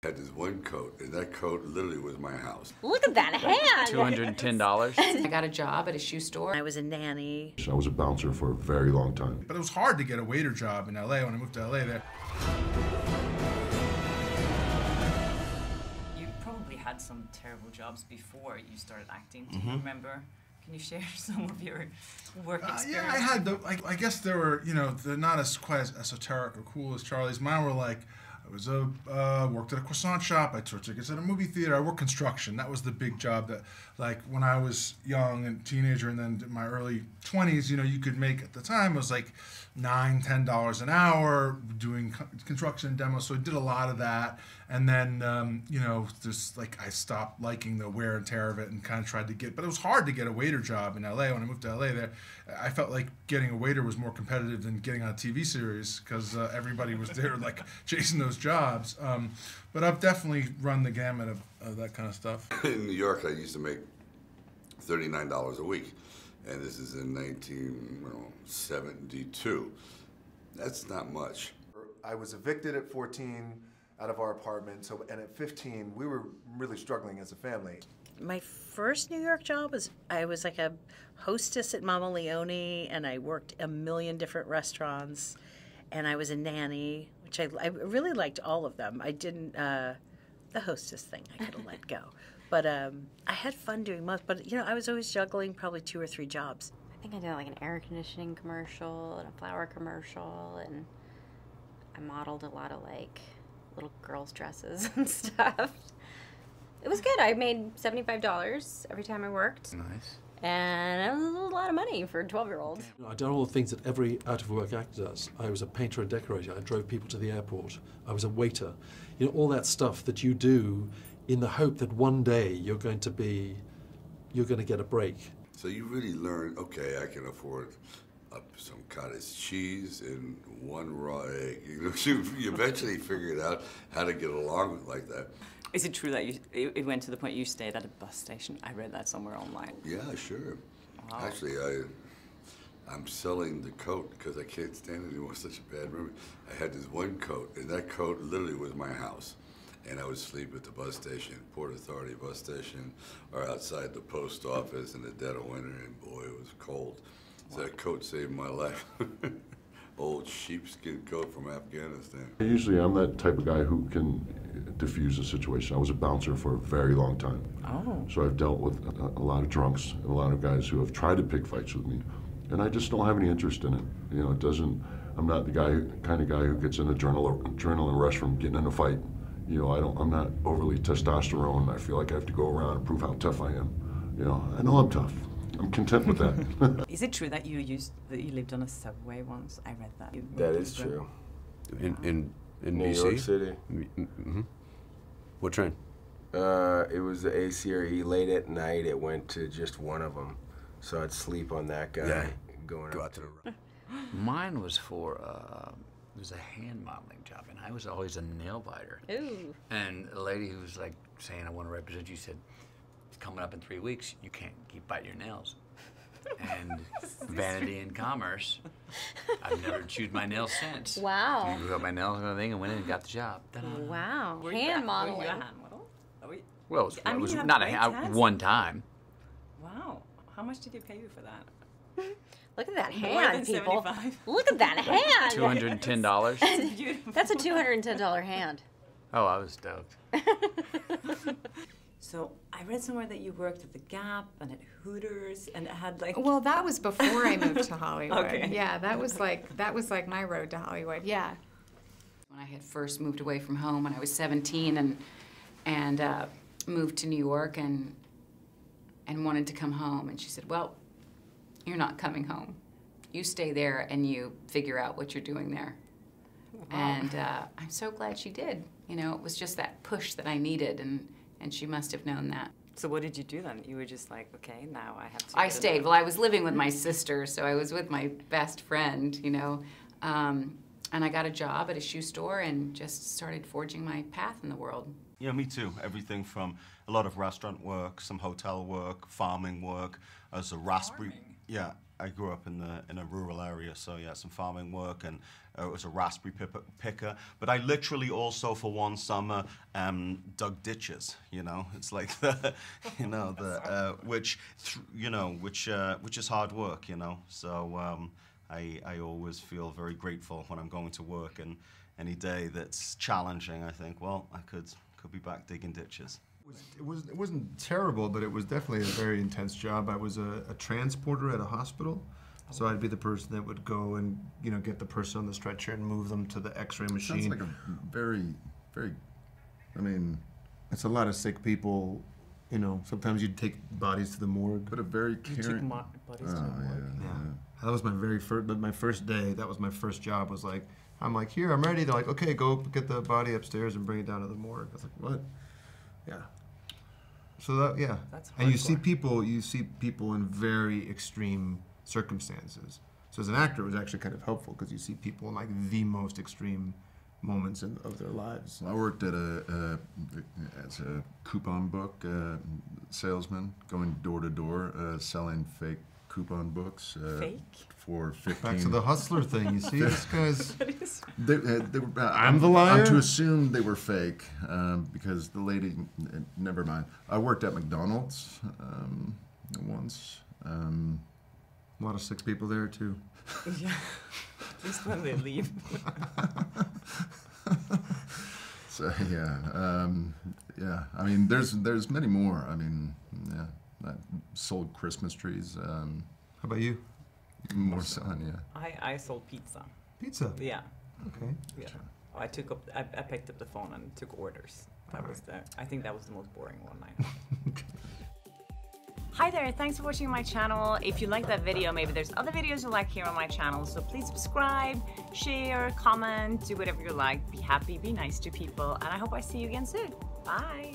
I had this one coat, and that coat literally was my house. Look at that hand! $210. I got a job at a shoe store. I was a nanny. I was a bouncer for a very long time. But it was hard to get a waiter job in LA when I moved to LA there. You probably had some terrible jobs before you started acting. Do you remember? Can you share some of your work experience? Yeah, I had I guess they were, you know, they're not as quite as esoteric or cool as Charlie's. Mine were like, I was worked at a croissant shop. I took tickets at a movie theater. I worked construction. That was the big job that, like, when I was young and teenager, and then in my early 20s, you know, you could make at the time it was like $9, $10 an hour doing construction demos. So I did a lot of that, and then you know, just like I stopped liking the wear and tear of it and kind of tried to get. But it was hard to get a waiter job in LA when I moved to LA. There, I felt like getting a waiter was more competitive than getting on a TV series because everybody was there like chasing those jobs. But I've definitely run the gamut of that kind of stuff. In New York, I used to make $39 a week, and this is in 1972. That's not much. I was evicted at 14 out of our apartment, and at 15, we were really struggling as a family. My first New York job was, I was like a hostess at Mama Leone, and I worked a million different restaurants, and I was a nanny, which I really liked all of them. I didn't, the hostess thing I could have let go. But I had fun doing most, but you know, I was always juggling probably 2 or 3 jobs. I think I did like an air conditioning commercial and a flower commercial, and I modeled a lot of like little girls' dresses and stuff. It was good. I made $75 every time I worked. Nice. And it was a lot of money for a 12-year-old. I've done all the things that every out-of-work actor does. I was a painter and decorator. I drove people to the airport. I was a waiter. You know, all that stuff that you do in the hope that one day you're going to get a break. So you really learn, okay, I can afford some cottage cheese and 1 raw egg. You know, you eventually figured out how to get along with like that. Is it true that it went to the point you stayed at a bus station? I read that somewhere online. Yeah, sure. Wow. Actually, I'm selling the coat because I can't stand it anymore. It's such a bad room. I had this one coat, and that coat literally was my house. And I would sleep at the bus station, Port Authority bus station, or outside the post office in the dead of winter, and boy, it was cold. So that coat saved my life. Old sheepskin coat from Afghanistan. Usually I'm that type of guy who can diffuse a situation. I was a bouncer for a very long time. Oh. So I've dealt with a lot of drunks and a lot of guys who have tried to pick fights with me. And I just don't have any interest in it. You know, I'm not the kind of guy who gets an adrenaline rush from getting in a fight. You know, I'm not overly testosterone. I feel like I have to go around and prove how tough I am. You know, I know I'm tough. I'm content with that. Is it true that you lived on a subway once? I read that. That is true. In New BC? York City. Mm-hmm. What train? It was the A C or E. Late at night, it went to just one of them. So I'd sleep on that guy going Go up out to the Mine was for, it was a hand modeling job, and I was always a nail biter. Ooh. And a lady who was like saying, I want to represent you, said, it's coming up in 3 weeks, you can't keep biting your nails. And vanity and commerce, I've never chewed my nails since. Wow. I grew up my nails and everything and went in and got the job. Wow. Were Hand modeling. Were you a hand model? Well, I mean, it was you have not great a hands. one time. Wow. How much did you pay you for that? Look at that More hand, than people. 75. Look at that hand. $210. That's a $210 hand. Oh, I was stoked. So I read somewhere that you worked at the Gap and at Hooters and it had like. Well, that was before I moved to Hollywood. Okay. Yeah, that was like my road to Hollywood. Yeah. When I had first moved away from home when I was 17 and moved to New York and wanted to come home, and she said, well, you're not coming home. You stay there and you figure out what you're doing there. Wow. And I'm so glad she did. You know, it was just that push that I needed, and she must have known that. So what did you do then? You were just like, okay, now I have to. I stayed. Well, I was living with my sister, so I was with my best friend, you know. And I got a job at a shoe store and just started forging my path in the world. Yeah, me too. Everything from a lot of restaurant work, some hotel work, farming work, as a raspberry. Farming? Yeah, I grew up in a rural area, so yeah, some farming work, and it was a raspberry picker. But I literally also, for one summer, dug ditches. You know, it's like the, you know, the which is hard work. You know, so I always feel very grateful when I'm going to work, and any day that's challenging, I think, well, I could be back digging ditches. It wasn't terrible, but it was definitely a very intense job. I was a transporter at a hospital, so I'd be the person that would go and get the person on the stretcher and move them to the X-ray machine. Sounds like a very, very. I mean, it's a lot of sick people. Sometimes you'd take bodies to the morgue. But a very caring. You took bodies to the morgue. Yeah. That was my very first. But my first day, that was my first job. Was like, I'm like, here, I'm ready. They're like, okay, go get the body upstairs and bring it down to the morgue. I was like, what? Yeah. So that, yeah. That's hardcore. And you see people in very extreme circumstances. So as an actor, it was actually kind of helpful because you see people in like the most extreme moments of their lives. I worked at as a coupon book salesman, going door to door, selling fake coupon books. Fake? For 15. Back to the hustler thing. You see, this guy's. They were, I'm the liar. I'm to assume they were fake because the lady. Never mind. I worked at McDonald's once. A lot of sick people there too. Yeah. At least when they leave. So yeah. I mean, there's many more. I mean, yeah. I sold Christmas trees. How about you? More selling, yeah. I sold pizza. Pizza? Yeah. Okay. Yeah. I picked up the phone and took orders. I think that was the most boring one I had. Hi there, thanks for watching my channel. If you like that video, maybe there's other videos you like here on my channel, so please subscribe, share, comment, do whatever you like. Be happy, be nice to people, and I hope I see you again soon. Bye.